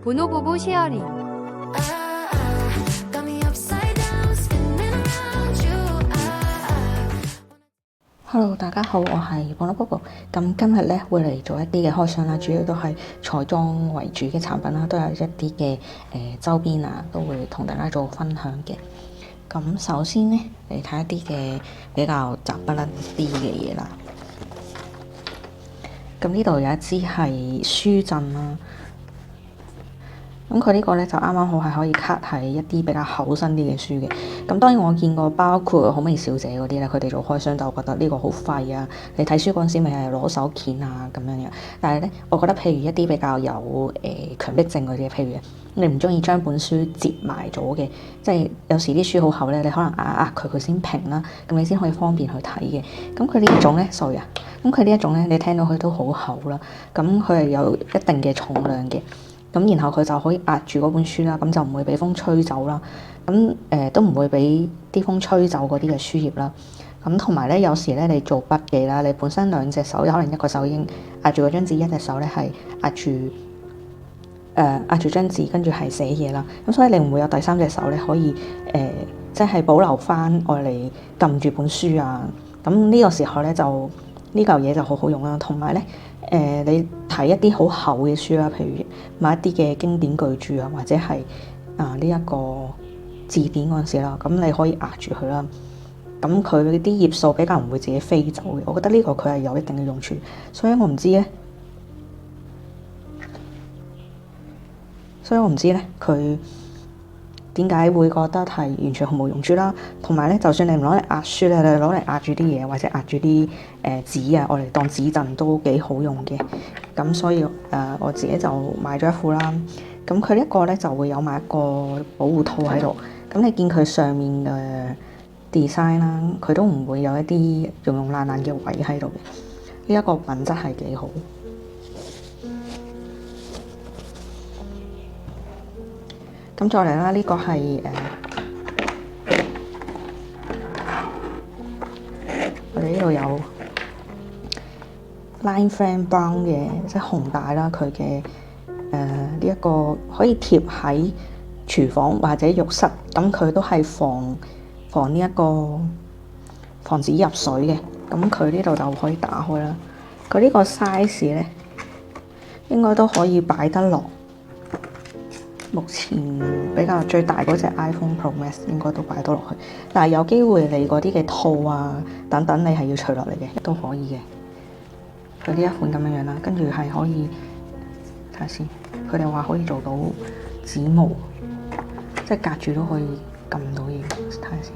보노보보 쉐어링 Hello， 大家好，我係 Bonobobo。咁今日咧會嚟做一啲嘅開箱啦，主要都係彩妝為主嘅產品啦，都有一啲嘅周邊啊，都會同大家做分享嘅。咁首先咧嚟睇一啲嘅比較雜不甩啲嘅嘢啦。咁呢度有一支係舒震啦。咁佢呢個咧就啱啱好係可以卡喺一啲比較厚身啲嘅書嘅。咁當然我見過包括好味小姐嗰啲咧，佢哋做開箱就覺得呢個好廢啊！你睇書嗰陣時咪係攞手鉛啊咁樣樣。但係咧，我覺得譬如一啲比較有強迫症嗰啲，譬如你唔中意將本書摺埋咗嘅，即係有時啲書好厚咧，你可能壓佢先平啦，咁你先可以方便去睇嘅。咁佢呢一種咧，sorry啊，咁佢呢一種咧，你聽到佢都好厚啦，咁佢係有一定嘅重量嘅。咁然後佢就可以壓住嗰本書啦，咁就唔會俾風吹走啦。咁都唔會俾啲風吹走嗰啲嘅書頁啦。咁同埋咧，有時咧你做筆記啦，你本身兩隻手可能一個手已經壓住嗰張紙，一隻手咧係壓住張紙，跟住係寫嘢啦。咁所以你唔會有第三隻手咧可以即係保留翻愛嚟撳住本書啊。咁呢個時候咧就呢嚿嘢就好好用啦。同埋咧你睇一啲好厚嘅書啦，譬如買一啲嘅經典巨著啊，或者係呢一個字典嗰陣時啦，咁你可以壓住佢啦。咁佢啲頁數比較唔會自己飛走嘅，我覺得呢個佢係有一定嘅用處。所以我唔知咧，佢點解會覺得係完全毫無用處啦？同埋咧，就算你唔攞嚟壓書咧，你攞嚟壓住啲嘢或者壓住啲紙啊，我嚟當紙陣都幾好用嘅。咁所以我自己就買咗一副啦。咁佢呢一個咧就會有埋一個保護套喺度。咁你見佢上面嘅 design 啦，佢都唔會有一啲溶爛嘅位喺度嘅。呢一個品質係幾好。咁再嚟啦，呢個係我哋呢度有 Line Frame Brown 嘅，即係紅帶啦。佢嘅呢一個可以貼喺廚房或者浴室，咁佢都係防呢一個防止入水嘅。咁佢呢度就可以打開啦。佢呢個 size 咧應該都可以擺得落。目前比較最大嗰隻 iPhone Pro Max 應該都擺到落去，但係有機會你嗰啲嘅套啊等等，你係要除落嚟嘅都可以嘅。佢呢一款咁樣樣啦，跟住係可以睇下先，佢哋話可以做到指模，即係隔住都可以撳到嘢。睇下先，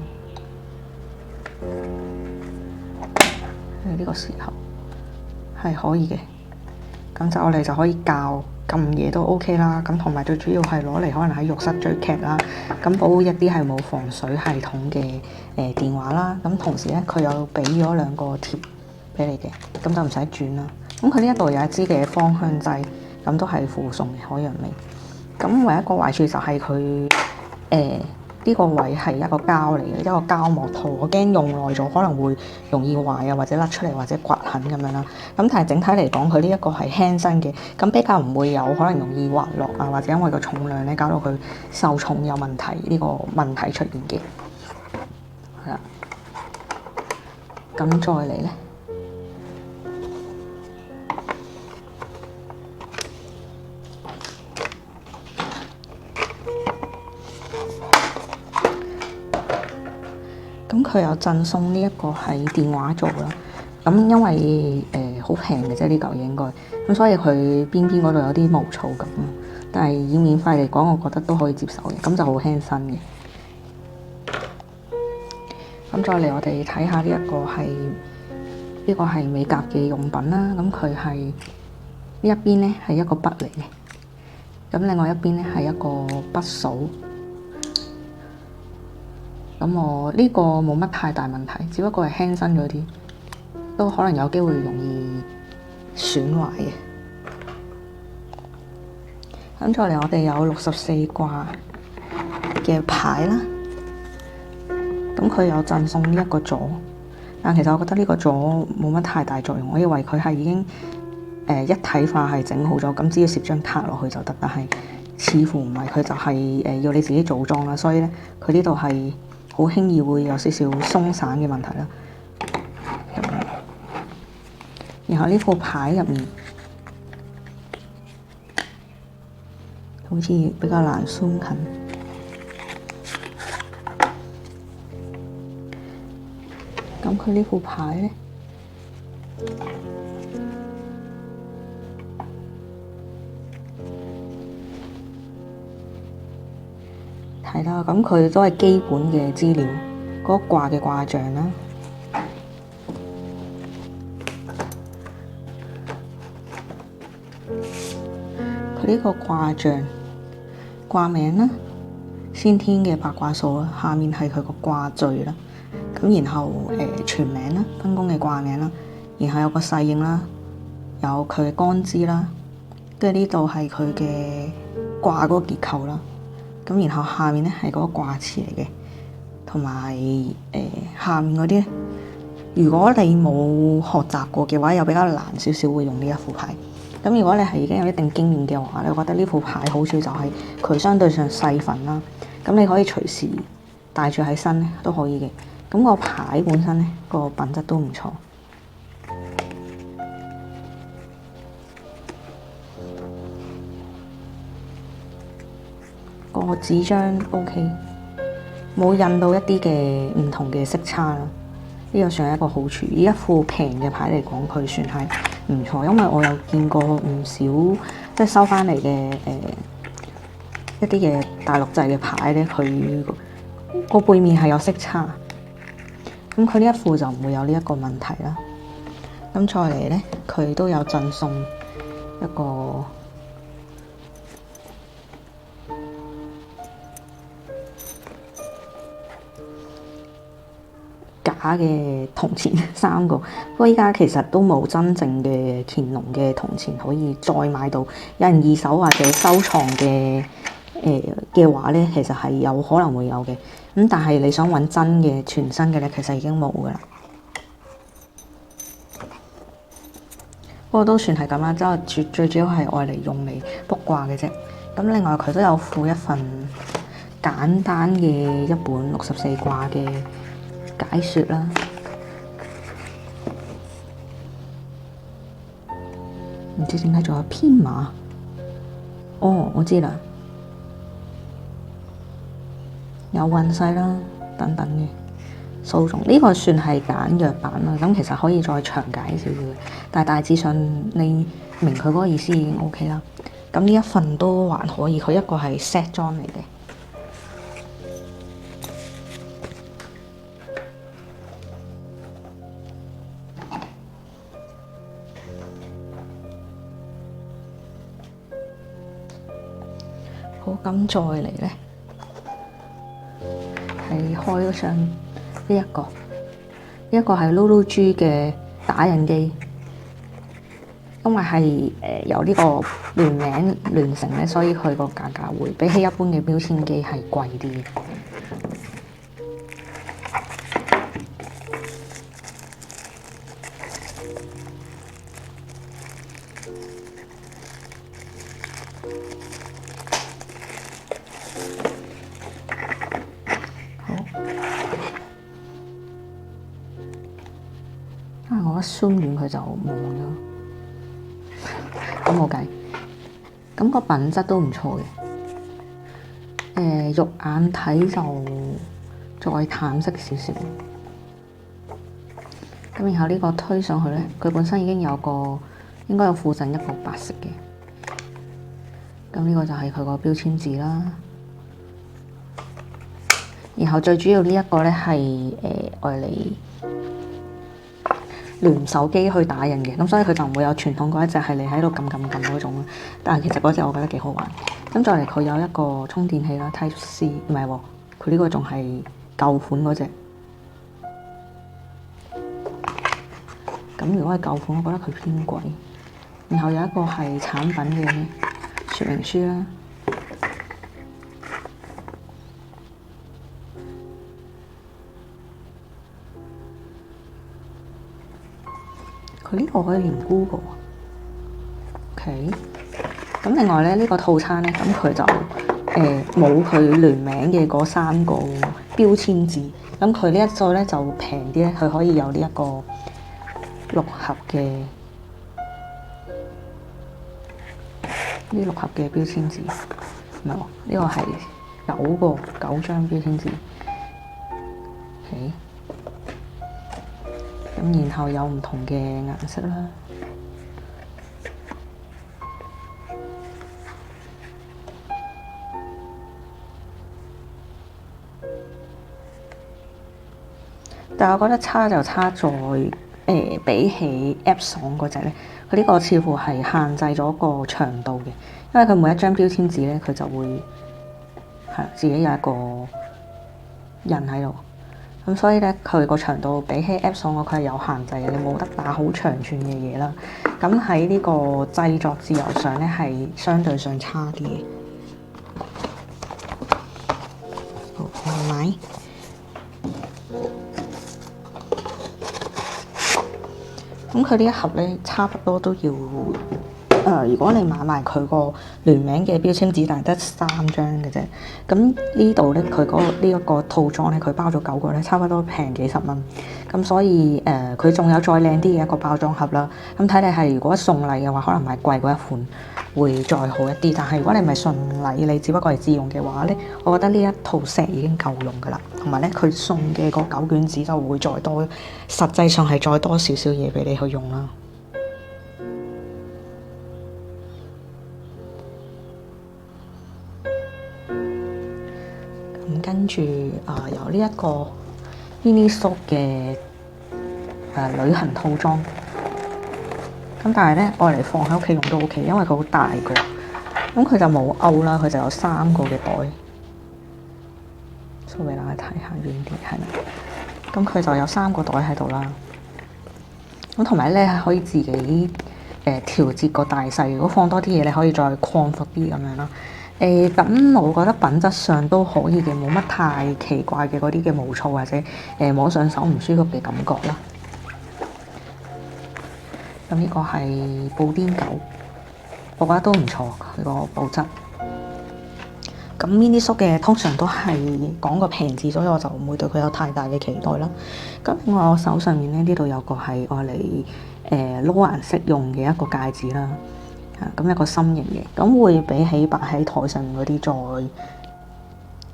呢個時候係可以嘅，咁就我哋就可以校撳嘢都 OK 啦。咁同埋最主要係攞嚟可能喺浴室追劇啦，咁保護一啲係冇防水系統嘅電話啦。咁同時咧，佢有俾咗兩個貼俾你嘅，咁就唔使轉啦。咁佢呢一度有一支嘅芳香劑，咁都係附送嘅海洋味。咁唯一一個壞處就係佢呢個位係一個膠嚟嘅，一個膠膜套，我驚用耐咗可能會容易壞啊，或者甩出嚟或者刮痕咁樣啦。咁但係整體嚟講，佢呢一個係輕身嘅，咁比較唔會有可能容易滑落啊，或者因為個重量咧搞到佢受重有問題呢個問題出現嘅。係啦，咁再嚟咧。咁佢有贈送呢一個係電話座啦。咁因為好平嘅啫，呢嚿嘢應該咁，所以佢邊嗰度有啲毛躁咁。但係以免費嚟講，我覺得都可以接受嘅。咁就好輕身嘅。咁再嚟，我哋睇下呢一個係美甲嘅用品啦。咁佢係呢一邊咧係一個筆嚟嘅，咁另外一邊咧係一個筆掃。咁我呢個冇乜太大問題，只不過係輕身咗啲，都可能有機會容易損壞嘅。咁再嚟，我哋有64卦嘅牌啦。咁佢有贈送呢一個座，但其實我覺得呢個座冇乜太大作用。我以為佢係已經一體化係整好咗，咁只要攝張卡落去就得。但係似乎唔係，佢就係要你自己組裝啦，所以咧佢呢度係好輕易會有少少鬆散嘅問題啦。然後呢副牌入面好似比較難鬆近，咁佢呢副牌咧，係啦，咁佢都係基本嘅資料，嗰個掛嘅卦象啦。佢呢個卦象、卦名啦、先天嘅八卦數啦，下面係佢個卦序啦。咁然後全名啦、分工嘅卦名啦，然後有個細應啦，有佢嘅干支啦，跟住呢度係佢嘅卦嗰個結構啦。咁然後下面咧係嗰個卦辭嚟嘅，同埋下面嗰啲咧，如果你冇學習過嘅話，又比較難少少會用呢一副牌。咁如果你係已經有一定經驗嘅話咧，我覺得呢副牌好處就係佢相對上細份啦。咁你可以隨時帶住喺身咧都可以嘅。咁個牌本身咧個品質都唔錯。個紙張 OK，冇印到一啲嘅唔同嘅色差啦。呢個算係一個好處。以一副平嘅牌嚟講，佢算係唔錯，因為我有見過唔少即係收翻嚟嘅一啲嘅大陸製嘅牌咧，佢個背面係有色差。咁佢呢一副就唔會有呢一個問題啦。咁再嚟咧，佢都有贈送一個假嘅銅錢3個，不過依家其實都冇真正嘅乾隆嘅銅錢可以再買到。有人二手或者收藏嘅話咧，其實係有可能會有嘅。咁但係你想揾真嘅全新嘅咧，其實已經冇噶啦。不過都算係咁啦，即係最主要係愛嚟用嚟卜卦嘅啫。咁另外佢都有附一份簡單嘅一本64卦嘅解說啦。唔知點解仲有編碼？哦，我知啦，有運勢啦，等等嘅數種。呢個算係簡約版啦。咁其實可以再詳解少少嘅，但係大致上你明佢嗰個意思已經 OK 啦。咁呢一份都還可以，佢一個係 set 裝嚟嘅。好，咁再嚟咧，係開咗上呢一個，呢一個係 Lulu G 嘅打印機，因為係由呢個聯名聯成咧，所以佢個價格會比起一般嘅標籤機係貴啲嘅。我一 zoom 遠佢就冇咗，咁冇計。咁個品質都唔錯嘅，肉眼睇就再淡色少少。咁然後呢個推上去咧，佢本身已經有個應該有附贈一個白色嘅。咁呢個就係佢個標籤紙啦。然後最主要呢一個咧係愛嚟聯手機去打印嘅，咁所以佢就唔會有傳統嗰一隻係你喺度撳嗰種啦。但係其實嗰隻我覺得幾好玩。咁再嚟佢有一個充電器啦 ，Type C 唔係喎，佢呢個仲係舊款嗰隻。咁如果係舊款，我覺得佢偏貴。然後有一個係產品嘅說明書啦。佢呢個可以連 Google。OK。咁另外咧，呢個套餐咧，咁佢就冇佢聯名嘅嗰3個標籤紙，咁佢呢一個咧就平啲咧，佢可以有呢一個6盒嘅標籤紙，唔係喎，呢個係9張標籤紙。OK，咁然後有唔同嘅顏色啦。但係我覺得差就差在比起 Epson 嗰隻咧，佢呢個似乎係限制咗個長度嘅，因為佢每一張標籤紙咧，佢就會係自己有一個印喺度，咁所以咧佢個長度比起 Epson 佢係有限制嘅，你冇得打好長串嘅嘢啦。咁喺呢個製作自由上咧係相對上差啲嘅。好，我買。咁佢呢一盒咧，差不多都要如果你買埋佢個聯名嘅標籤紙，但係得3張嘅啫。咁呢度咧，佢呢一個套裝咧，佢包咗9個咧，差不多平幾十蚊。咁所以佢仲有再靚啲嘅一個包裝盒啦。咁睇你係如果送禮嘅話，可能買貴嗰一款會再好一啲。但係如果你唔係送禮，你只不過係自用嘅話咧，我覺得呢一套 set 已經夠用㗎啦。同埋咧，佢送嘅嗰9卷紙就會再多，實際上係再多少少嘢俾你去用啦。咁跟住有呢一個 Miniso 嘅旅行套裝。咁但係咧，愛嚟放喺屋企用都 OK，因為佢好大個。咁佢就冇勾啦，佢就有3個嘅袋。稍微大家睇下遠啲，係啦。咁佢就有3個袋喺度啦。咁同埋咧，係可以自己調節個大細。如果放多啲嘢，你可以再擴闊啲咁樣啦。咁我覺得品質上都可以嘅，冇乜太奇怪嘅嗰啲嘅毛躁或者摸上手唔舒服嘅感覺啦。咁呢個係布甸狗，我覺得都唔錯，佢個布質。咁 Miniso 嘅通常都係講個平字，所以我就唔會對佢有太大嘅期待啦。咁另外我手上面咧，呢度有個係愛嚟撈顏色用嘅一個戒指啦。咁一個心形嘅，咁會比起擺喺台上面嗰啲再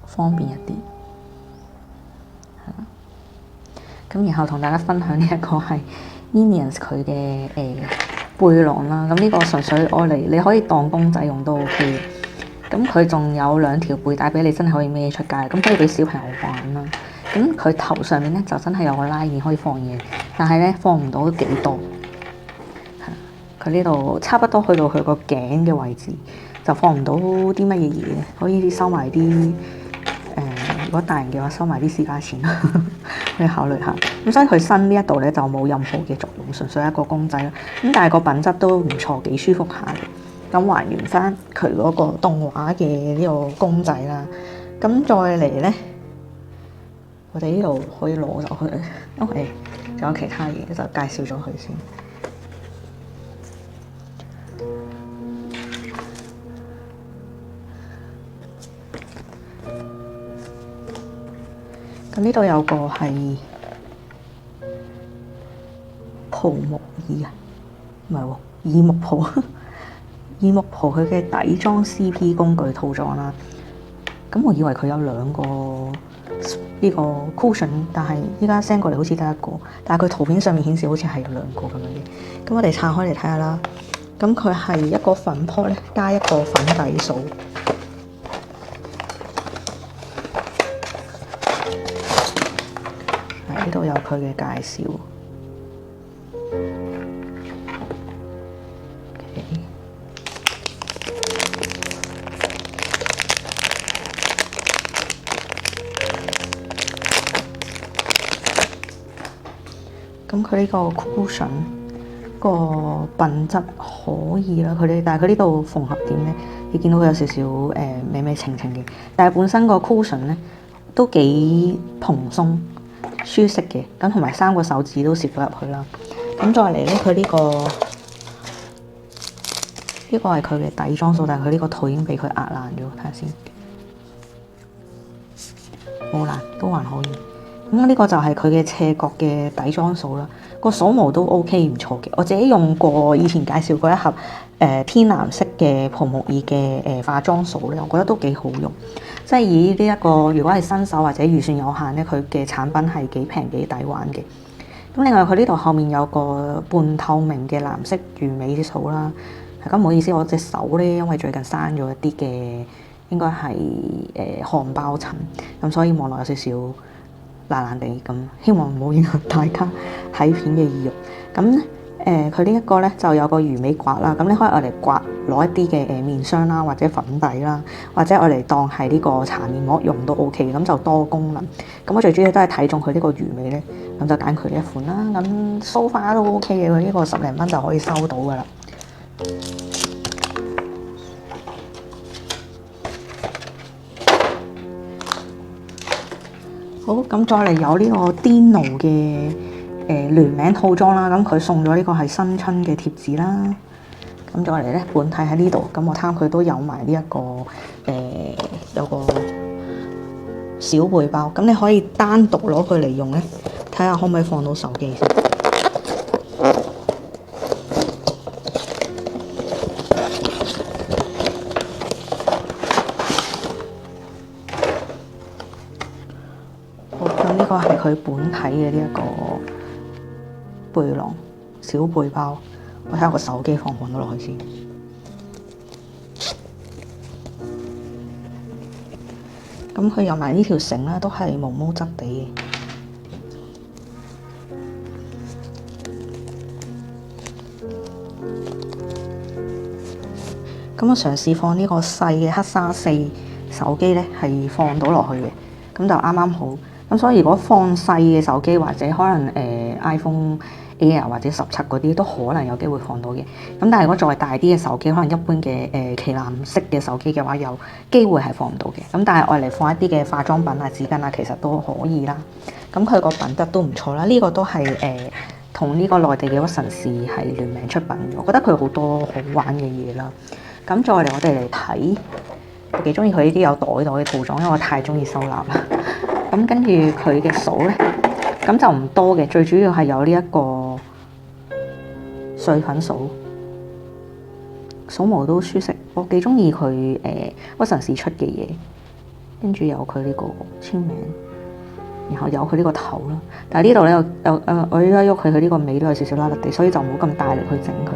方便一啲。咁然後同大家分享呢一個係 Minions 佢嘅背囊啦。咁呢個純粹愛嚟你可以當公仔用都 OK。咁佢仲有2條背帶俾你，真係可以孭出街，咁可以俾小朋友玩啦。咁佢頭上面咧就真係有個拉鏈可以放嘢，但係咧放唔到幾多。佢呢度差不多去到佢個頸嘅位置，就放唔到啲乜嘢嘢，可以收埋啲如果大人嘅話，收埋啲私家錢啦，可以考慮下。咁所以佢身呢一度咧就冇任何嘅作用，純粹一個公仔啦。咁但係個品質都唔錯，幾舒服下嘅。咁還原翻佢嗰個動畫嘅呢個公仔啦。咁再嚟咧，我哋呢度可以攞走佢，因為仲有其他嘢就介紹咗佢先。咁呢度有個係桃木耳啊，唔係喎，耳木蒲，耳木蒲佢嘅底裝 CP 工具套裝啦。咁我以為佢有2個呢個 cushion， 但係依家 send 過嚟好似得1個，但係佢圖片上面顯示好似係有2個咁樣嘅。咁我哋拆開嚟睇下啦。咁佢係一個粉撲咧，加一個粉底掃。呢度有佢嘅介紹。咁佢呢個 cushion 個品質可以啦，但係佢呢度縫合點咧，你見到佢有少少歪歪情情嘅，但係本身個 cushion 咧都幾蓬鬆舒適嘅，咁同埋3個手指都攝到入去啦。咁再嚟咧，佢呢個呢個係佢嘅底妝掃，但係佢呢個圖已經俾佢壓爛咗，睇下先。冇爛，都還可以。咁呢個就係佢嘅斜角嘅底妝掃啦。個掃毛都 OK 唔錯嘅。我自己用過以前介紹過一盒天藍色嘅葡木爾嘅化妝掃咧，我覺得都幾好用。即係以呢一個，如果係新手或者預算有限咧，佢嘅產品係幾平幾抵玩嘅。咁另外佢呢度後面有個半透明嘅藍色魚尾掃啦。咁唔好意思，我隻手咧因為最近生咗一啲嘅應該係汗皰疹，咁所以望落有少少爛爛地咁，希望唔好影響大家睇片嘅意欲。咁佢呢一個咧就有個魚尾刮啦，咁你可以愛嚟刮攞一啲嘅面霜啦，或者粉底啦，或者愛嚟當係呢個搽面膜用都 OK，咁就多功能。咁我最主要都係睇中佢呢個魚尾咧，咁就揀佢呢一款啦。咁梳化都 OK 嘅，佢呢個10零蚊就可以收到噶啦。好，咁再嚟有呢個 Dino 嘅聯名套裝啦，咁佢送咗呢個係新春嘅貼紙啦。咁再嚟咧，本體喺呢度，咁我貪佢都有埋呢一個有個小背包，咁你可以單獨攞佢嚟用咧，睇下可唔可以放到手機先。呢個係佢本體嘅呢一個背囊小背包，我睇下個手機放唔放到落去先。咁佢有埋呢條繩啦，都係毛毛質地嘅。咁我嘗試放呢個細嘅黑沙4手機咧，係放到落去嘅，咁就啱啱好。咁所以如果放細嘅手機或者可能iPhone Air 或者17嗰啲都可能有機會放到嘅。咁但係如果作為大啲嘅手機，可能一般嘅旗艦式嘅手機嘅話，有機會係放唔到嘅。咁但係愛嚟放一啲嘅化妝品啊、紙巾啊，其實都可以啦。咁佢個品質都唔錯啦。呢個都係同呢個內地嘅屈臣氏係聯名出品嘅。我覺得佢好多好玩嘅嘢啦。咁再嚟我哋嚟睇，我幾中意佢呢啲有袋嘅套裝，因為我太中意收納啦。咁跟住佢嘅掃咧，咁就唔多嘅，最主要係有呢一個碎粉掃，掃毛都舒適，我幾中意佢屈臣氏出嘅嘢。跟住有佢呢個簽名，然後有佢呢個頭啦。但係呢度咧有我而家喐佢呢個尾都有少少甩甩地，所以就唔好咁大力去整佢。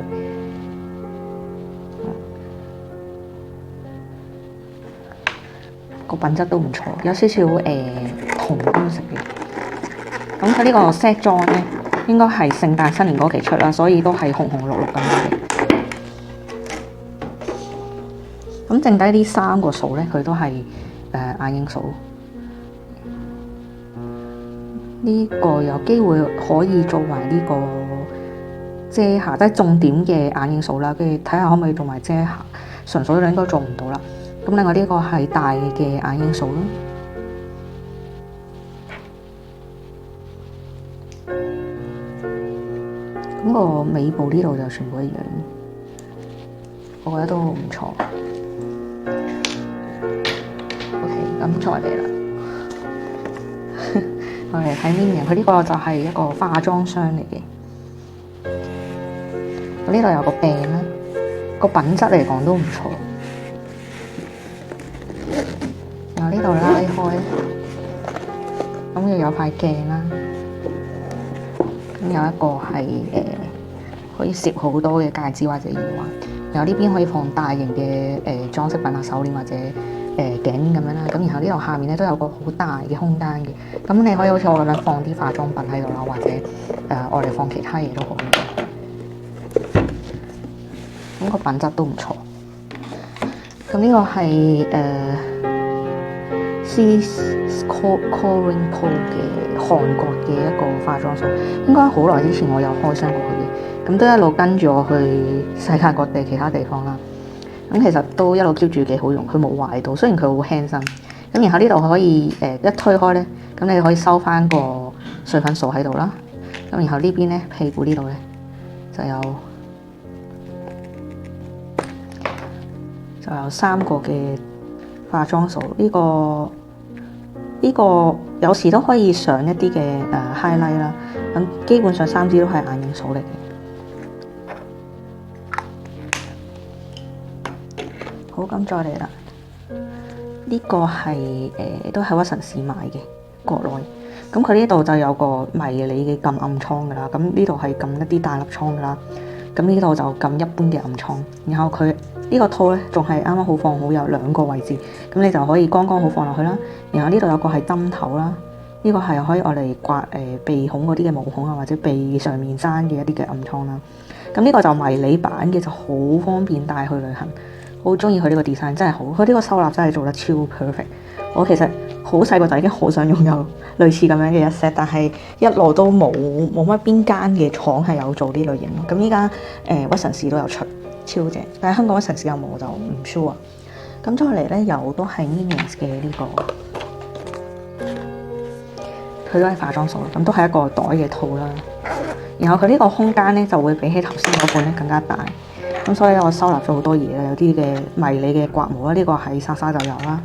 個品質都唔錯，有少少紅金色嘅。咁佢呢個 set 裝咧，應該係聖誕新年嗰期出啦，所以都係紅紅綠綠咁樣嘅。咁剩低呢3個掃咧，佢都係眼影掃。呢個有機會可以做埋呢個遮瑕，即係重點嘅眼影掃啦。跟住睇下可唔可以做埋遮瑕，純掃就應該做唔到啦。咁另外呢個係大嘅眼影掃啦。咁個尾部呢度就全部一樣，我覺得都唔錯。OK， 咁再嚟啦。我哋睇 Minion，佢呢個就係一個化妝箱嚟嘅。我呢度有個柄啦，個品質嚟講都唔錯。然後呢度拉開，咁又有塊鏡啦。咁有一個係可以攝好多嘅戒指或者耳環，然後呢邊可以放大型嘅裝飾品啊、手鏈或者頸咁樣啦。咁然後呢度下面咧都有個好大嘅空間嘅，咁你可以好似我咁樣放啲化妝品喺度啦，或者我哋放其他嘢都可以嘅。咁個品質都唔錯。咁呢個係Coring Po 嘅韓國嘅一個化妝掃，應該好耐之前我有開箱過佢嘅，咁都一路跟住我去世界各地其他地方啦。咁其實都一路 keep 住幾好用，佢冇壞到，雖然佢好輕身。咁然後呢度可以一推開咧，咁你可以收翻個碎粉掃喺度啦。咁然後呢邊咧屁股呢度咧就有就有3個嘅化妝掃，呢個有時都可以上一啲嘅highlight 啦。咁基本上3支都係眼影掃嚟嘅。好，咁再嚟啦。呢個係都係屈臣氏買嘅國內。咁佢呢度就有個迷你嘅撳暗瘡噶啦。咁呢度係撳一啲大粒瘡噶啦。咁呢度就撳一般嘅暗瘡。然後佢呢個套咧仲係啱啱好放好，有2個位置，咁你就可以剛剛好放落去啦。然後呢度有個係針頭啦，呢個係可以我嚟刮鼻孔嗰啲嘅毛孔啊，或者鼻上面生嘅一啲嘅暗瘡啦。咁呢個就迷你版嘅，就好方便帶去旅行。好中意佢呢個 design， 真係好，佢呢個收納真係做得超 perfect。我其實好細個就已經好想擁有類似咁樣嘅一 set，但係一路都冇乜邊間嘅廠係有做呢類型咯。咁依家屈臣氏都有出，超正。但係香港屈臣氏有冇我就唔 sure。咁再嚟咧，有都係 Minions 嘅呢個，佢都係化妝掃，咁都係一個袋嘅套啦。然後佢呢個空間咧就會比起頭先嗰款咧更加大。咁所以我收納咗好多嘢啦，有啲嘅迷你嘅刮毛啦，呢個喺莎莎就有啦。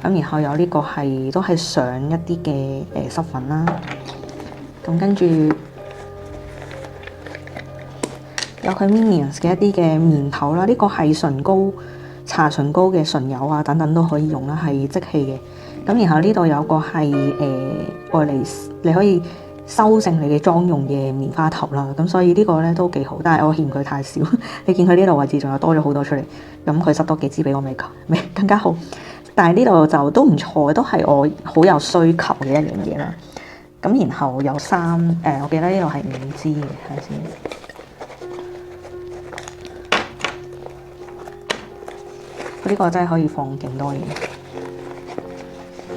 咁然後有呢個係都係上一啲嘅濕粉啦。咁跟住有佢 Minions 嘅一啲嘅面頭啦，呢個係唇膏、搽唇膏嘅唇油啊等等都可以用啦，係即棄嘅。咁然後呢度有個係愛嚟你可以修正你嘅妝容嘅棉花頭啦，咁所以呢個咧都幾好，但係我嫌佢太少。你見佢呢度位置仲有多咗好多出嚟，咁佢塞多幾支俾我未更加好。但係呢度就都唔錯，都係我好有需求嘅一樣嘢啦。咁然後有我記得呢度係5支嘅，睇下先。佢呢個真係可以放勁多嘢。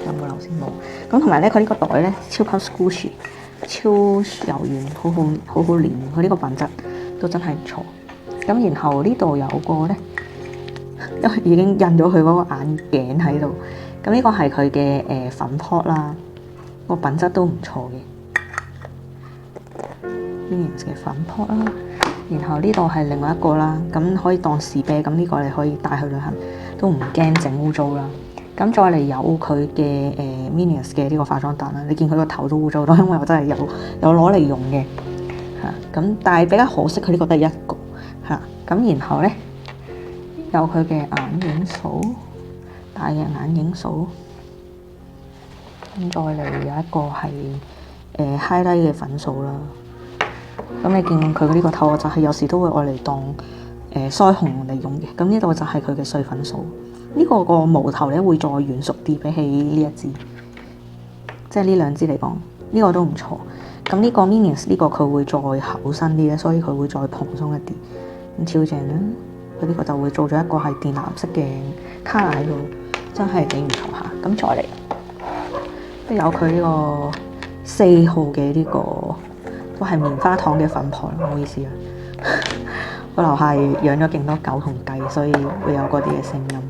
有冇留先冇？咁同埋咧，佢呢個袋咧超級 squishy， 超柔軟，好好黏。佢呢個品質都真係唔錯。咁然後呢度有個咧，因為已經印咗佢嗰個眼鏡喺度。咁呢個係佢嘅粉撲啦，個品質都唔錯嘅。Minions 嘅粉撲啦，然後呢度係另外一個啦，咁可以當士啤。咁呢個你可以帶去旅行，都唔驚整污糟啦。咁再嚟有佢嘅Minions 嘅呢個化妝蛋啦，你見佢個頭都污糟到，因為我真係有攞嚟用嘅嚇。咁但係比較可惜，佢呢個得1個嚇。咁然後咧有佢嘅眼影掃，大嘅眼影掃。咁再嚟有一個係highlight 嘅粉掃啦。咁你見佢呢個頭，我就係有時都會愛嚟當腮紅嚟用嘅。咁呢度就係佢嘅碎粉掃。呢個個毛頭咧會再軟熟啲，比起呢一支，即係呢2支嚟講，呢個都唔錯。咁呢個 Minions 呢個佢會再厚身啲咧，所以佢會再蓬鬆一啲，咁超正啦。佢呢個就會做咗一個係靛藍色嘅卡喺度，真係幾唔錯下。咁再嚟都有佢呢個4號嘅呢個都係棉花糖嘅粉撲，唔好意思啊。我樓下養咗勁多狗同雞，所以會有嗰啲嘅聲音。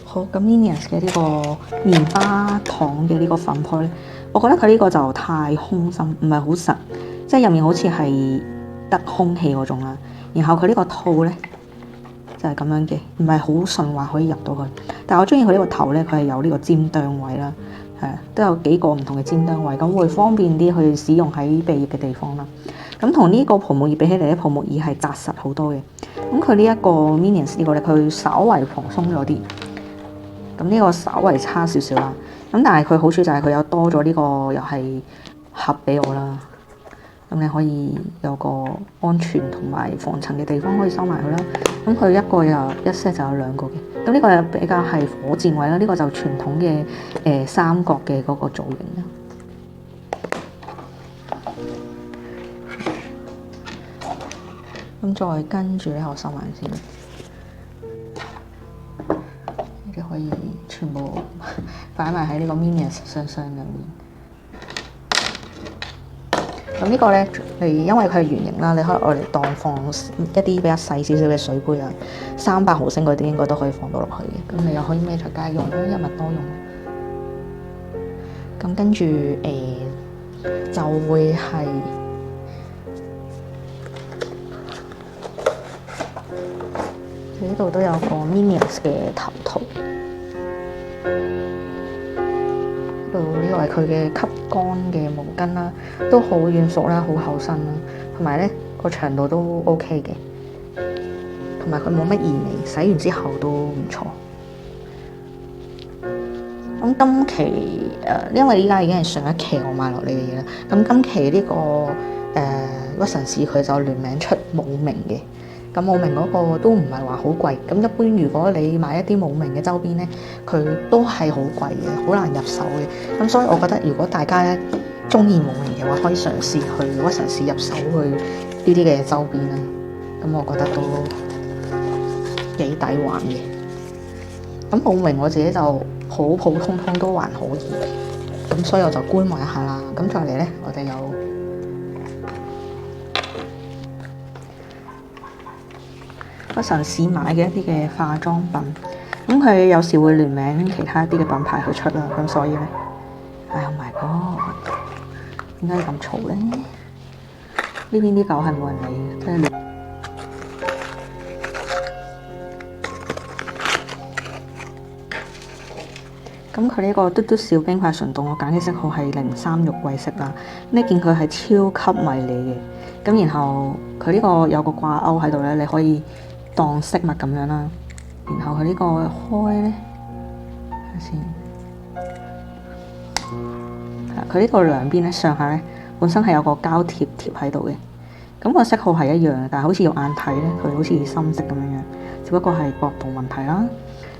好，咁 Minions 嘅呢個棉花糖嘅呢個粉撲咧，我覺得佢呢個就太空心，唔係好實，即係入面好似係得空氣嗰種啦。然後佢呢個套咧就係咁樣嘅，唔係好順滑可以入到去。但係我中意佢呢個頭咧，佢係有呢個尖端位啦，都有幾個唔同嘅尖端位，咁會方便啲去使用喺鼻翼嘅地方啦。咁同呢個泡沫耳比起嚟咧，泡沫耳係紮實好多嘅。咁佢呢一個 Minions 呢個咧，佢稍為蓬鬆咗啲。咁呢個稍為差少少啦，咁但係佢好處就係佢有多咗呢個又係盒俾我啦，咁你可以有個安全同埋防塵嘅地方可以收埋佢啦。咁佢一個又一 set 就有2個嘅，咁呢個又比較係火箭位啦，呢個就傳統嘅三角嘅嗰個造型啦。咁再跟住咧，我收埋先。可以全部擺埋喺呢個 mini 箱入面。咁呢個咧，你因為佢係圓形啦，你可以愛嚟當放一啲比較細少少嘅水杯啊，300毫升嗰啲應該都可以放到落去嘅。咁你又可以孭出街用，一物多用。咁跟住就會係呢度都有個 Minions 嘅頭套。呢個係佢嘅吸乾嘅毛巾啦，都好軟熟啦，好厚身啦，同埋咧個長度都 OK 嘅，同埋佢冇乜異味，洗完之後都唔錯。咁今期因為依家已經係上一期我買落嚟嘅嘢啦，咁今期呢個屈臣氏佢就聯名出冇名嘅。咁冇名嗰個都唔係話好貴，咁一般如果你買一啲冇名嘅周邊咧，佢都係好貴嘅，好難入手嘅。咁所以我覺得如果大家咧中意冇名嘅話，可以嘗試去屈臣氏入手去呢啲嘅周邊啦。咁我覺得都幾抵玩嘅。咁冇名我自己就普普通通都還可以，咁所以我就觀望一下啦。咁再嚟咧，我哋有屈臣氏買嘅一啲嘅化妝品，咁佢有時會聯名其他一啲嘅品牌去出啦，咁所以咧，哎呀 my god，點解要咁嘈咧？呢邊啲狗係冇人理嘅，真係。咁佢呢個嘟嘟小冰塊純度，我揀嘅色號係03肉桂色啦。呢件佢係超級迷你嘅，咁然後佢呢個有個掛鈎喺度咧，你可以當飾物咁樣啦。然後佢呢個開咧，睇下先，佢呢個兩邊咧上下咧本身係有個膠貼貼喺度嘅。咁個色號係一樣嘅，但係好似肉眼睇咧，佢好似深色咁樣樣，只不過係角度問題啦。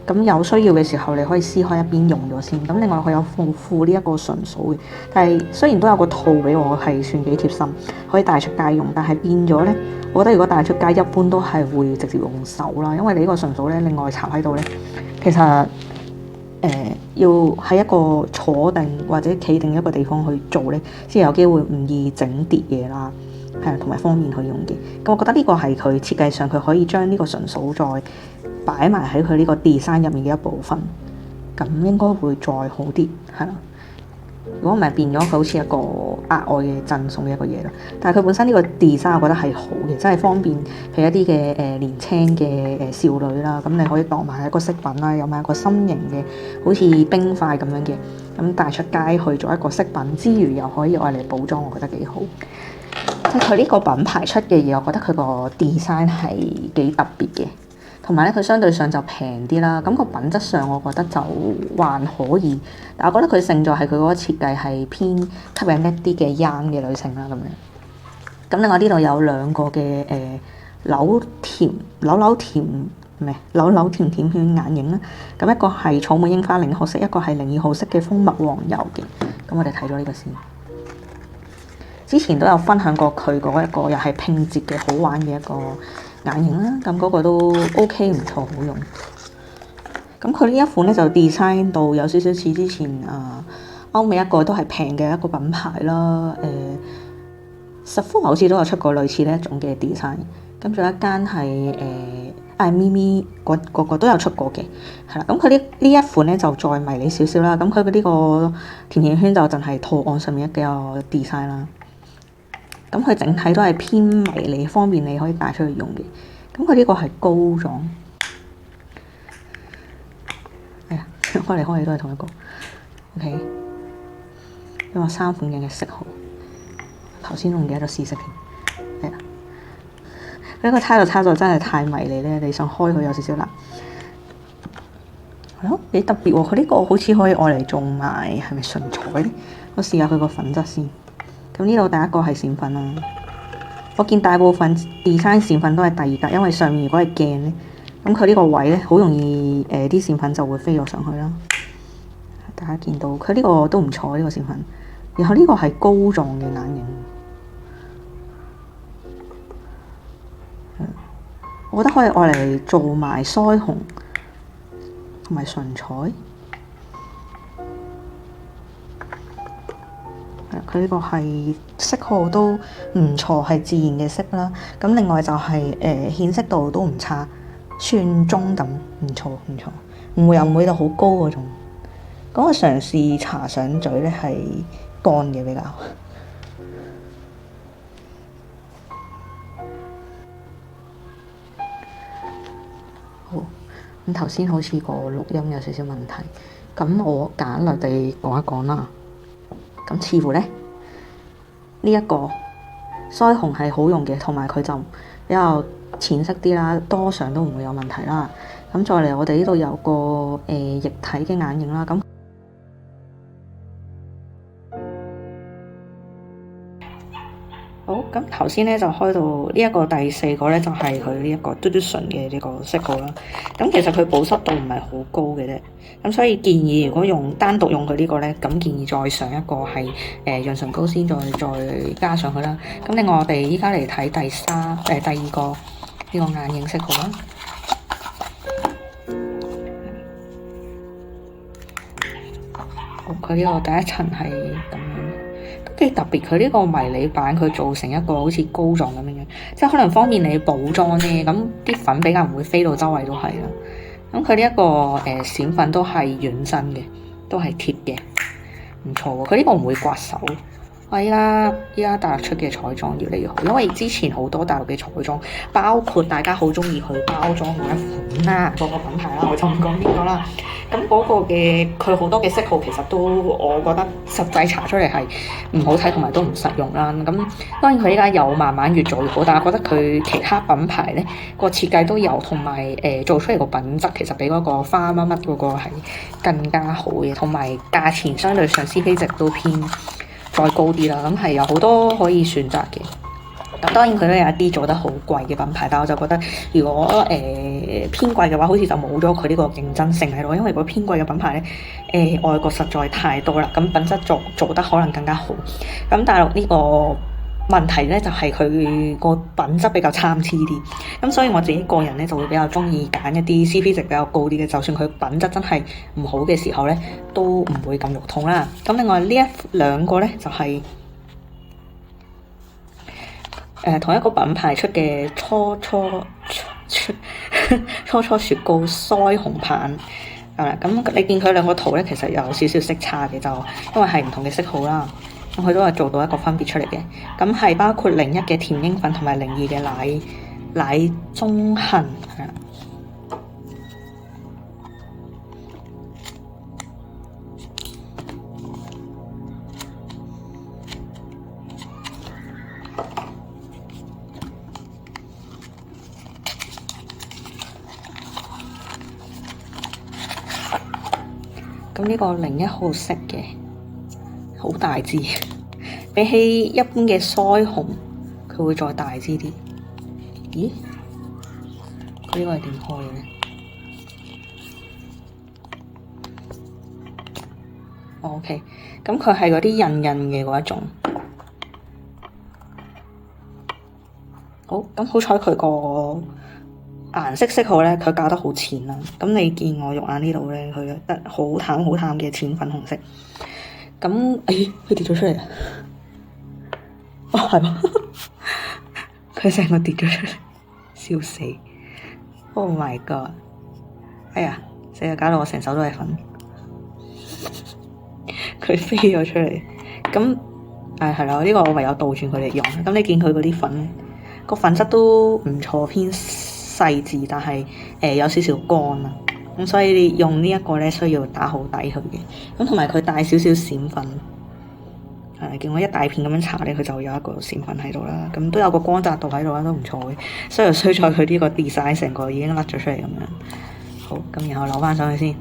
咁有需要嘅時候，你可以撕開一邊用咗先。咁另外佢有附呢一個純數嘅，但係雖然都有個套俾我，係算幾貼心，可以帶出街用。但係變咗咧，我覺得如果帶出街，一般都係會直接用手啦，因為你呢個純數咧，另外插喺度咧，其實要喺一個坐定或者企定一個地方去做咧，先有機會唔易整跌嘢啦，係同埋方便去用嘅。咁我覺得呢個係佢設計上佢可以將呢個純數再擺埋喺佢呢個 design 入面嘅一部分，咁應該會再好啲，係啦。如果唔係變咗佢好似一個額外嘅贈送嘅一個嘢啦。但係佢本身呢個 design 我覺得係好嘅，真係方便，譬如一啲嘅年青嘅少女啦，咁你可以當埋一個飾品啦，有埋一個心形嘅，好似冰塊咁樣嘅，咁帶出街去做一個飾品之餘，又可以愛嚟補妝，我覺得幾好。即係佢呢個品牌出嘅嘢，我覺得佢個 design 係幾特別嘅。同埋咧，佢相對上就平啲啦。咁個品質上，我覺得就還可以。但我覺得佢勝在係佢嗰個設計係偏吸引一啲嘅 young 嘅女性啦。咁樣。咁另外呢度有兩個嘅扭甜甜圈眼影啦。咁一個係草莓櫻花0號色，一個係02號色嘅蜂蜜黃油嘅。咁我哋睇咗呢個先。之前都有分享過佢嗰一個又係拼接嘅好玩嘅一個眼影啦，咁嗰個都 OK 唔錯，好用。咁佢呢一款咧就 design 到有少少似之前歐美一個都係平嘅一個品牌啦。Sephora 好似都有出過類似呢一種嘅 design。咁仲有一間係咪咪個都有出過嘅，係啦。咁佢呢一款咧就再迷你少少啦。咁佢呢個甜甜圈就淨係圖案上面一個 design 啦。咁佢整體都係偏迷你，方便你可以帶出去用嘅。咁佢呢個係膏狀，哎呀，開嚟開去都係同一個。OK，因為3款嘅色號，頭先仲唔記得咗試色添。係啊，佢呢個插座真係太迷你咧，你想開佢有少少難。係咯，幾特別喎！佢呢個好似可以愛嚟做埋，係咪唇彩咧？我試下佢個粉質先。咁呢度第一個係閃粉啦，我見大部分 design 閃粉都係第二格，因為上面如果係鏡咧，咁佢呢個位咧好容易啲閃粉就會飛咗上去啦。大家見到佢呢個都唔錯，呢個閃粉，然後呢個係膏狀嘅眼影，我覺得可以愛嚟做埋腮紅同埋唇彩，佢呢個係色號都唔錯，係自然嘅色啦。咁另外就係顯色度都唔差，算中等，唔錯唔錯，唔會又唔會到好高嗰種。咁我嘗試搽上嘴咧係乾嘅比較。好，咁頭先好似個錄音有少少問題，咁我簡略地講一講啦。咁似乎咧呢一個腮紅係好用嘅，同埋佢就比較淺色啲啦，多上都唔會有問題啦。咁再嚟我哋呢度有個液體嘅眼影啦，咁。好，咁頭先咧就開到呢一個第四個咧，就係佢呢一個嘟嘟唇嘅呢個色號啦。咁其實佢保濕度唔係好高嘅啫，咁所以建議如果單獨用佢呢個咧，咁建議再上一個係潤唇膏先，再加上去啦。咁另外我哋依家嚟睇第二個呢個眼影色號啦。好，佢呢個第一層係咁樣。幾特別，佢呢個迷你版佢做成一個好似膏狀咁樣，即係可能方便你補妝咧，咁啲粉比較唔會飛到周圍都係啦。咁佢呢一個閃粉都係軟身嘅，都係貼嘅，唔錯喎。佢呢個唔會刮手。依家大陸出嘅彩妝越嚟越好，因為之前好多大陸嘅彩妝，包括大家好中意去包裝嗰一款啦，嗰個品牌啦，我就唔講邊個啦。咁嗰個嘅佢好多嘅色號其實都我覺得實際搽出嚟係唔好睇，同埋都唔實用啦。咁當然佢依家有慢慢越做越好，但係我覺得佢其他品牌咧個設計都有，同埋做出嚟個品質其實比嗰個花乜乜嗰個係更加好嘅，同埋價錢相對上 CP 值都偏再高啲啦，咁係有好多可以選擇嘅。咁當然佢都有一啲做得好貴嘅品牌，但我就覺得如果偏貴嘅話，好似就冇咗佢呢個競爭性喺度，因為如果偏貴嘅品牌咧，外國實在太多啦，咁品質做得可能更加好。咁大陸呢個問題咧就係佢個品質比較參差啲，咁所以我自己個人咧就會比較中意揀一啲 CP 值比較高啲嘅，就算佢品質真係唔好嘅時候咧，都唔會咁肉痛啦。咁另外呢一兩個咧就係、同一個品牌出嘅初初雪糕腮紅棒。咁你見佢兩個圖咧，其實有少少色差嘅，就因為係唔同嘅色號啦。咁佢都係做到一個分別出嚟嘅，咁係包括01嘅甜櫻粉同埋02嘅奶中杏，係啦。咁呢個01號色嘅。好大支，比起一般嘅腮紅，佢會再大支啲。咦？佢呢個係點開嘅咧？OK，咁佢係嗰啲印嘅嗰一種。好，咁好彩佢個顏色色號咧，佢校得好淺啦。咁你見我肉眼呢度咧，佢得好淡好淡嘅淺粉紅色。咁，佢跌咗出嚟啊！哦，係嘛？佢成個跌咗出嚟，笑死 ！Oh my god！哎呀，成日搞到我成手都係粉，佢飛咗出嚟。咁，係啦，呢個我唯有倒轉佢嚟用。咁你見佢嗰啲粉，個粉質都唔錯，偏細緻，但係有少少乾啦。咁所以你用呢一個咧，需要打好底佢嘅。咁同埋佢帶少少閃粉，見我一大片咁樣搽咧，佢就有一個閃粉喺度啦。咁都有個光澤度喺度啦，都唔錯嘅。衰就衰在佢呢個 design 成個已經甩咗出嚟咁樣。好，咁然後扭翻上去先。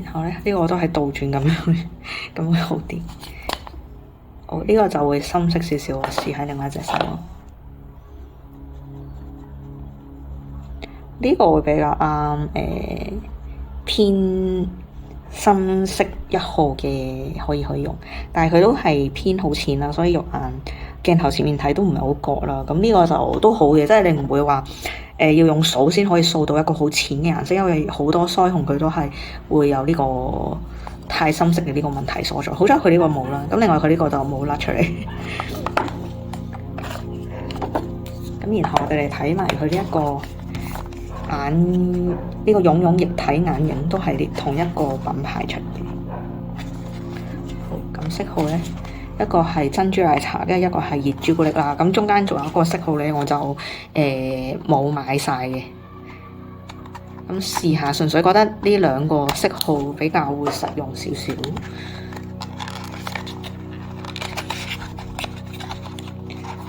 然後咧，呢個我都係倒轉咁樣，咁會好啲。好，呢個就會深色少少，我試喺另外一隻手。呢個會比較啱，偏深色1號嘅可以用，但係佢都係偏好淺啦，所以肉眼鏡頭前面睇都唔係好覺啦。咁呢個就都好嘅，即係你唔會話要用掃先可以掃到一個好淺嘅顏色，因為好多腮紅佢都係會有呢個太深色嘅呢個問題所在。好彩佢呢個冇啦，咁另外佢呢個就冇甩出嚟。咁然後我哋嚟睇埋佢呢一個眼呢個湧湧液體眼影，都係同一個品牌出嘅。好，咁色號咧，一個係珍珠奶茶，跟住一個係熱朱古力啦。咁中間仲有一個色號咧，我就冇買晒嘅。咁試下，純粹覺得呢兩個色號比較會實用少少。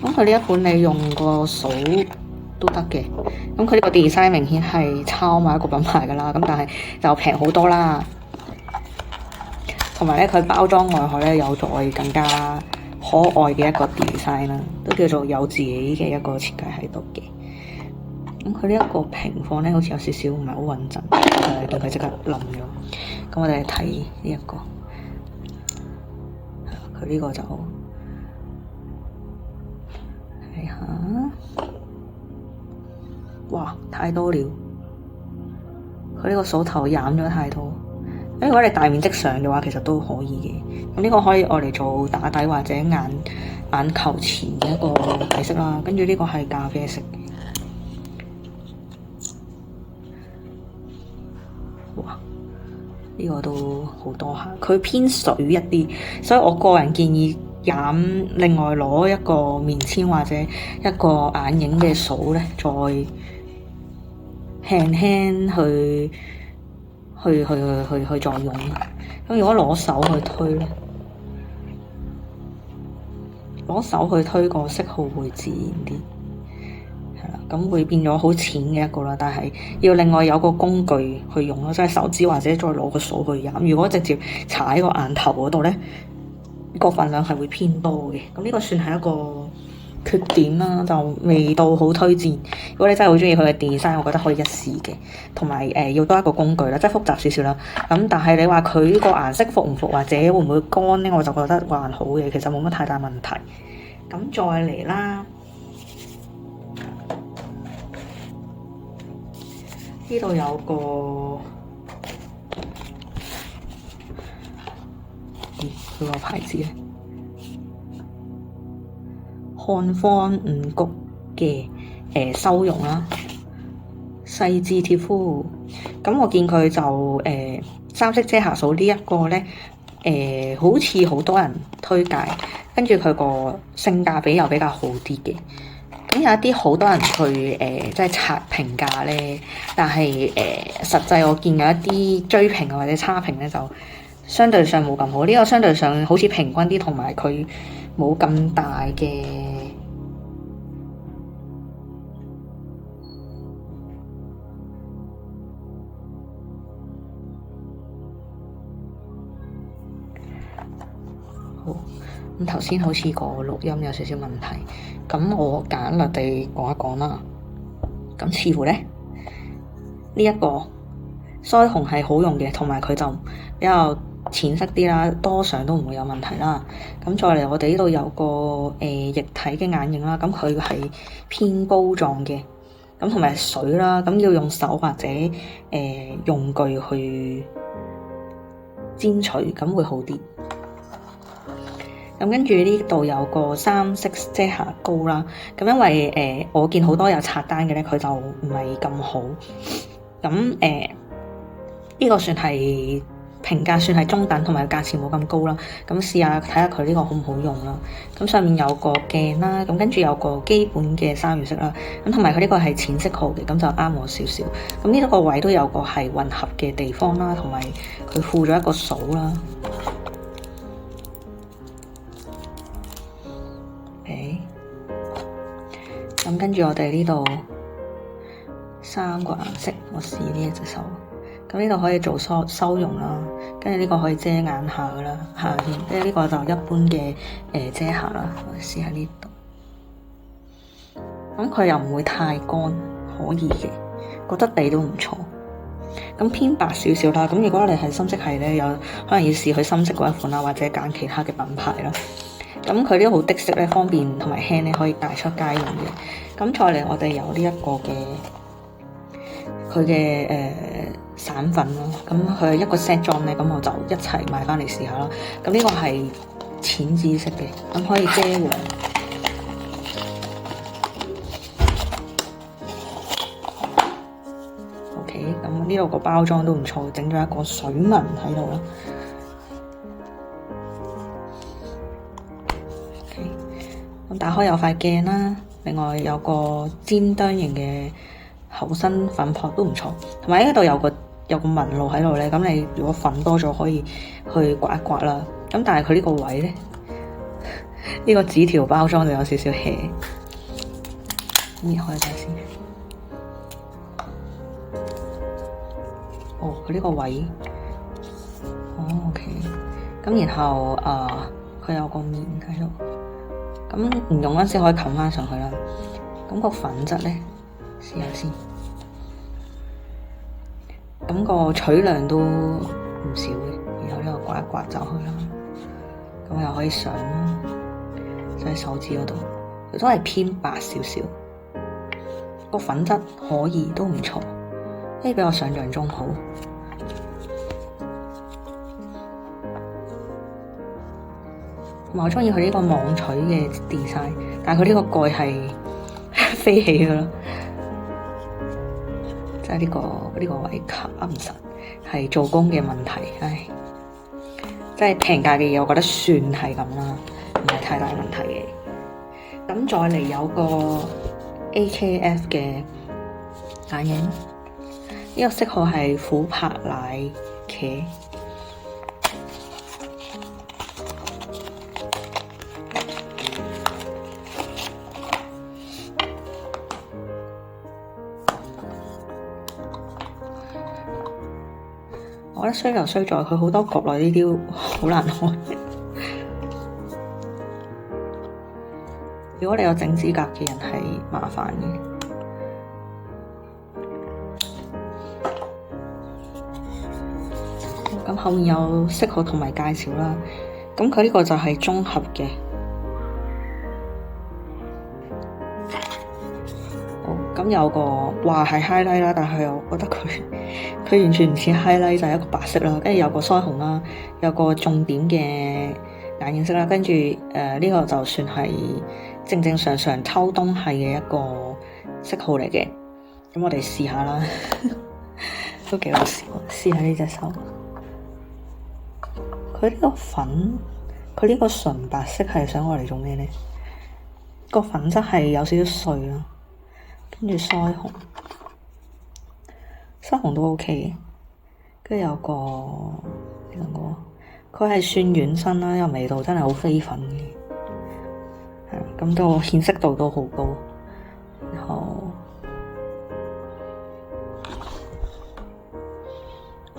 咁佢呢一款你用個掃都得嘅。咁佢呢個 design 明顯係抄埋一個品牌噶啦，咁但係就平好多啦。同埋咧，佢包裝外殼咧有再更加可愛嘅一個 design 啦，都叫做有自己嘅一個設計喺度嘅。咁佢呢一個平放咧，好似有少少唔係好穩陣，見佢即刻冧咗。咁我哋睇呢一個，佢呢個就睇下，哇，太多了！佢呢個掃頭染咗太多。如果你大面積上嘅話，其實都可以嘅。咁呢個可以愛嚟做打底或者眼球前嘅一個底色啦。跟住呢個係咖啡色嘅。哇！呢個都好多下，佢偏水一啲，所以我個人建議染另外攞一個面籤或者一個眼影嘅掃咧，再輕輕去再用。咁如果攞手去推咧，攞手去推個色號會自然啲，係啦，咁會變咗好淺嘅一個啦。但係要另外有個工具去用咯，即係手指或者再攞個掃去染。如果直接搽喺個眼頭嗰度咧，個份量係會偏多嘅。咁呢個算係一個缺點啦，就未到好推薦。如果你真係好中意佢嘅 design，我覺得可以一試嘅。同埋要多一個工具啦，即係複雜少少啦。咁但係你話佢個顏色服唔服或者會唔會乾咧，我就覺得還好嘅，其實冇乜太大問題。咁再嚟啦，呢度有個佢個牌子咧。漢方五谷嘅修容啦，細緻貼膚。咁我見佢就三色遮瑕掃呢一個咧，好似好多人推介，跟住佢個性價比又比較好啲嘅。咁有一啲好多人去即係刷評價咧，但係實際我見有一啲追評或者差評咧，就相對上冇咁好。呢個相對上好似平均啲，同埋佢冇咁大嘅。好，咁頭先好似個錄音有少少問題，咁我簡略地講一講啦。咁似乎咧呢一個腮紅係好用嘅，同埋佢就比較淺色啲啦，多上都唔會有問題啦。咁再嚟我哋呢度有個液體嘅眼影啦，咁佢係偏膏狀嘅，咁同埋水啦，咁要用手或者用具去煎除，咁會好啲。咁跟住呢度有個三色遮瑕膏啦，咁因為我見好多有刷單嘅咧，佢就唔係咁好。咁呢個算係評價算係中等，同埋價錢冇咁高啦。咁試下睇下佢呢個好唔好用啦。咁上面有個鏡啦，咁跟住有個基本嘅鯊魚色啦，咁同埋佢呢個係淺色號嘅，咁就啱我少少。咁呢一個位都有個係混合嘅地方啦，同埋佢附咗一個掃啦。咁跟住我哋呢度3個顏色，我試呢一隻手。咁呢度可以做修容啦，跟住呢個可以遮眼下噶啦，下邊。跟住呢個就一般嘅遮瑕啦，我試下呢度。咁佢又唔會太乾，可以嘅，覺得地都唔錯。咁偏白少少啦。咁如果你係深色系咧，有可能要試佢深色嗰一款啦，或者揀其他嘅品牌啦。咁佢呢個好的色咧，方便同埋輕咧，可以帶出街用嘅。咁再嚟我哋有呢一個嘅佢嘅散粉咯。咁佢係一個 set 裝咧，咁我就一齊買翻嚟試下啦。咁呢個係淺紫色嘅，咁可以遮黃。OK，咁呢度個包裝都唔錯，整咗一個水紋喺度啦。OK，咁打開有塊鏡啦，另外有個尖端型嘅厚身粉撲都唔錯，同埋呢度有個紋路喺度咧。咁你如果粉多咗，可以去刮一刮啦。咁但係佢呢個位咧，呢個紙條包裝就有少少 hea。咁開睇先。哦，佢呢個位，OK。咁然後佢有個面喺度，咁唔用嗰陣時可以冚翻上去啦。咁個粉質咧，試下先。咁個取量都唔少嘅，然後呢個刮一刮就去啦。咁又可以上喺手指嗰度，佢都係偏白少少，個粉質可以都唔錯，比我想象中好。同埋我中意佢呢個網取嘅 design， 但係佢呢個蓋係飛起嘅咯，即係呢個位卡唔實，係做工嘅問題。唉，即係平價嘅嘢，我覺得算係咁啦，唔係太大問題嘅。咁再嚟有個 AKF 嘅眼影，呢個色號係琥珀奶茄。我覺得衰就衰在佢好多國內呢啲好難開。如果你有整指甲嘅人係麻煩嘅。咁後面有色號同埋介紹啦。咁佢呢個就係綜合嘅。咁有個話係 highlight 啦，但係我覺得佢完全唔似 highlight，就係一個白色啦，跟住有個腮紅啦，有個重點嘅眼影色啦，跟住呢個就算係正正常常秋冬系嘅一個色號嚟嘅。咁我哋試下啦，都幾好笑，試下呢隻手。佢呢個粉，佢呢個純白色係想我嚟做咩呢？個粉質係有少少碎啦。跟住腮紅都 OK 嘅，跟住有個佢係算軟身啦，又味道真係好飛粉嘅，係咁個顯色度都好高，然後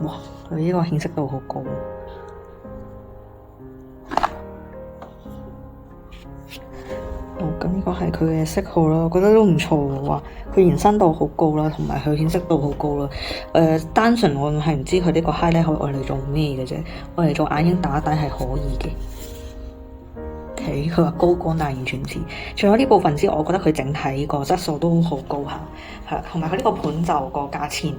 哇，佢呢個顯色度好高。咁呢個係佢嘅色號啦，我覺得都唔錯喎。佢延伸度好高啦，同埋佢顯色度好高啦。單純我係唔知佢呢個 highlight 可以愛嚟做咩嘅啫，愛嚟做眼影打底係可以嘅。OK，佢話高光但係完全唔似。除咗呢部分之外，我覺得佢整體個質素都好高下，係同埋佢呢個盤就個價錢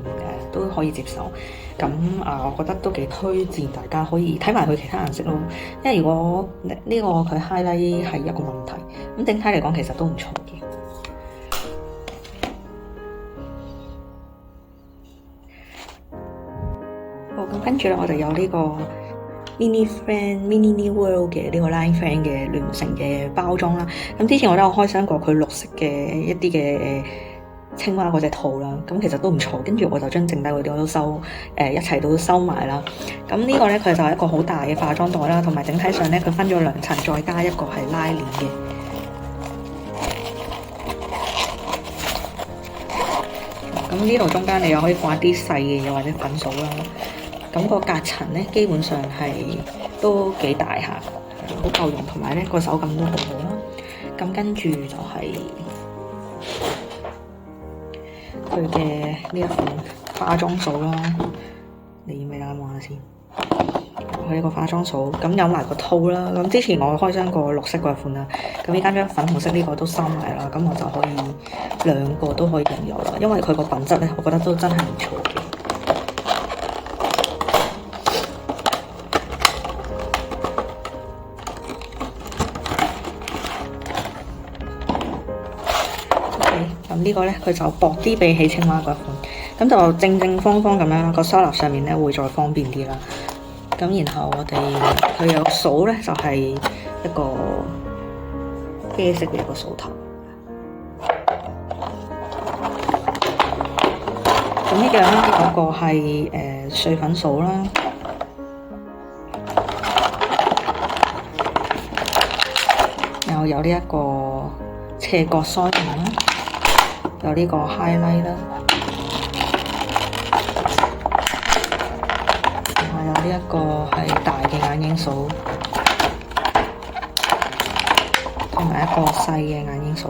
都可以接受。咁我覺得都幾推薦大家可以睇埋佢其他顏色咯。因為如果呢個佢 highlight 係一個問題，咁整體嚟講其實都唔錯嘅。好，咁跟住咧，我哋有呢個 Mini New World 嘅呢個 Line Friend 嘅聯成嘅包裝啦。咁之前我都有開箱過佢綠色嘅一啲嘅青蛙嗰隻套啦，咁其實都唔錯。跟住我就將剩低嗰啲我都收一齊都收埋啦。咁呢個咧，佢就係一個好大嘅化妝袋啦，同埋整體上咧佢分咗兩層，再加一個係拉鏈嘅。咁呢度中間你又可以掛啲細嘅嘢或者粉掃啦。咁個隔層咧基本上係都幾大下，好夠用，同埋咧個手感都好好啦。咁跟住就係佢嘅呢一款化妝掃啦，你要未啦？望下先。佢呢個化妝掃，咁有埋個套啦。咁之前我開箱過綠色嗰款啦，咁依家將粉紅色呢個都收埋啦，咁我就可以兩個都可以用油啦。因為佢個品質咧，我覺得都真係唔錯嘅。OK，咁呢個咧佢就薄啲比起青蛙嗰款，咁就正正方方咁樣，個收納上面咧會再方便啲啦。咁然後我哋佢有掃咧，就係一個啡色嘅一個掃頭。咁呢樣咧，嗰個係碎粉掃啦，然後有呢一個斜角腮紅啦，有呢個 highlight 啦。呢一個係大嘅眼影掃，同埋一個細嘅眼影掃，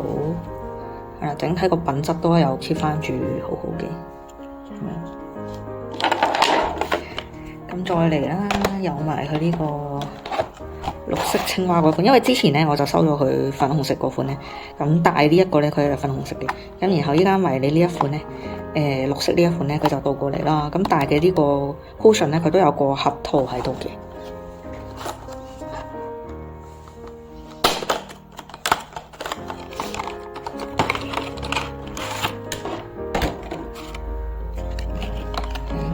係啦，整體個品質都係有 keep 翻住好好嘅。咁再嚟啦，有埋佢呢個綠色青蛙嗰款，因為之前咧我就收咗佢粉紅色嗰款咧，咁大呢一個咧佢係粉紅色嘅，咁然後依家迷你呢一款咧。綠色呢一款咧，佢就倒過嚟啦。咁大嘅呢個 cushion 咧，佢都有個盒套喺度嘅。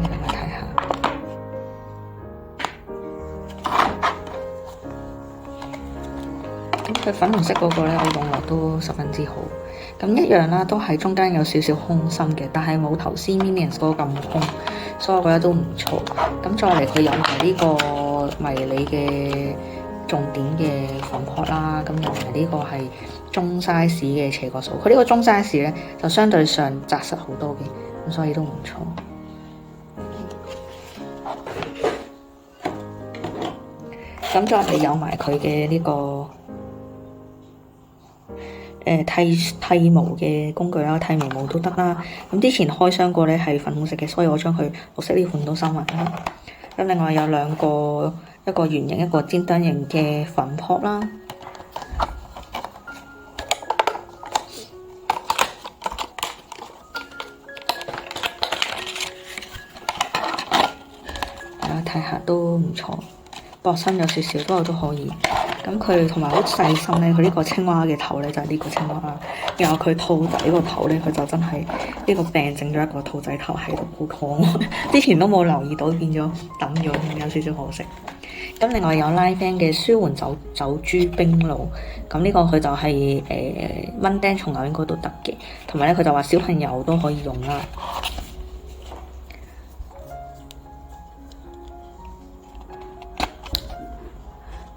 大家睇下，咁佢粉紅色嗰個咧，我用落都十分之好。咁一樣啦，都係中間有少少空心嘅，但係冇頭先 Minions 嗰個咁空，所以我覺得都唔錯。咁再嚟佢有埋呢個迷你嘅重點嘅粉撲啦，咁有埋呢個係中 size 嘅斜角掃。佢呢個中 size 咧就相對上紮實好多嘅，咁所以都唔錯。咁再嚟有埋佢嘅呢個。剃毛嘅工具啦，剃眉毛都得啦。咁之前開箱過咧係粉紅色嘅，所以我將佢綠色呢款都收埋啦。咁另外有兩個，一個圓形一個尖端形嘅粉撲啦。大家睇下都唔錯，薄身有少少，不過都可以。咁佢同埋好細心咧，佢呢個青蛙嘅頭咧就係呢個青蛙啦。然後佢兔仔個頭咧，佢就真係呢個病整咗一個兔仔頭喺度，好可愛。之前都冇留意到，變咗抌咗，有少少可惜。咁另外有 Lightband 嘅舒緩走珠冰露，咁呢個佢就係蚊叮蟲咬應該都得嘅，同埋咧佢就話小朋友都可以用啦。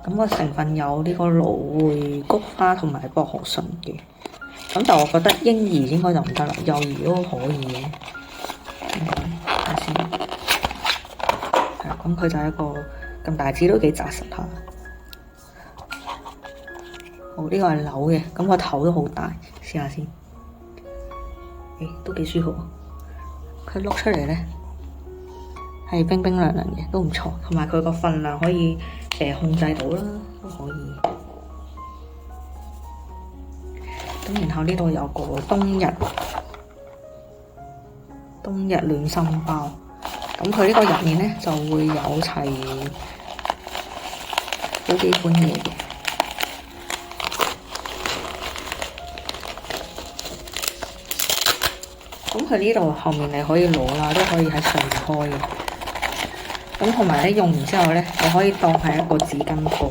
咁個成分有呢個蘆薈、菊花同埋薄荷醇嘅，咁就我覺得嬰兒應該就唔得啦，幼兒都可以嘅。睇下先，係啦，咁佢就係一個咁大支都幾紮實下。好，呢個係扭嘅，咁個頭都好大，試下先。都幾舒服。佢碌出嚟咧係冰冰涼涼嘅，都唔錯，同埋佢個份量可以。控制到啦，都可以。咁然後呢度有個冬日暖心包，咁佢呢個入面咧就會有齊好幾款嘢嘅。咁佢呢度後面你可以攞啦，都可以喺上面開嘅。咁同埋咧用完之後咧，你可以當係一個紙巾套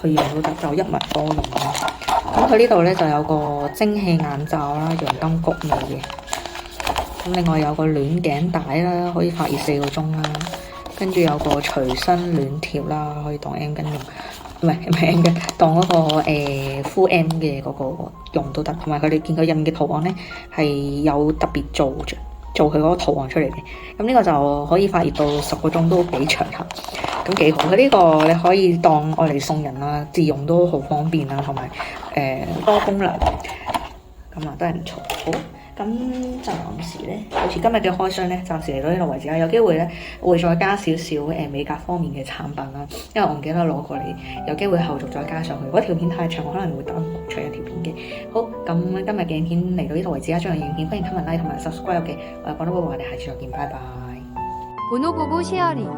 去用都得，就一物多用啦。咁佢呢度咧就有個蒸汽眼罩啦，陽燈谷味嘅。咁另外有個暖頸帶啦，可以發熱4個鐘啦。跟住有個隨身暖貼啦，可以當 M 巾用，唔係 M 巾，當嗰個full M 嘅嗰個用都得。同埋佢哋見佢入面嘅圖案咧係有特別做佢嗰個圖案出嚟嘅，咁呢個就可以發熱到10個鐘都幾長下，咁幾好。佢呢個你可以當愛嚟送人啦，自用都好方便啦，同埋多功能，咁啊都係唔錯。好，咁暫時咧，好似今日嘅開箱咧，暫時嚟到呢度為止啦。有機會咧，我會再加少少美甲方面嘅產品啦，因為我唔記得攞過嚟，有機會後續再加上去。如果條片太長，我可能會單獨出一條片嘅。好，咁今日嘅影片嚟到呢度為止啦。將來影片歡迎 comment like 同埋 subscribe 嘅。我係廣東話，我哋下次再見，拜拜。보노보고 쉐어링